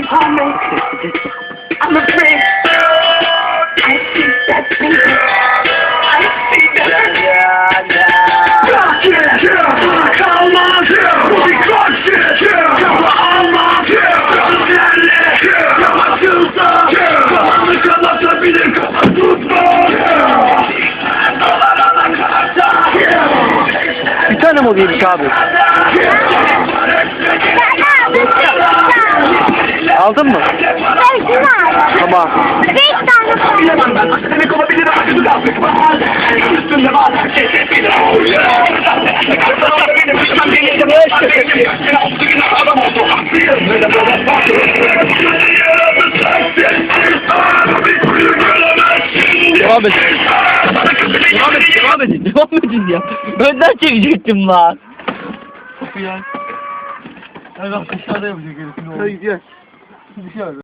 upon me. I'm afraid. I see that thing. I see that thing. Come on, we got shit. Come on, my come on, Bir tane mi oluyormuş abi? Aldın mı? Tamam. 5 tane Devam edin. Devam edin ya. Önden çekecektim lan. Ya. Ya bak dışarıda yapacak herifin oğlu. Hadi gel. Dışarıda.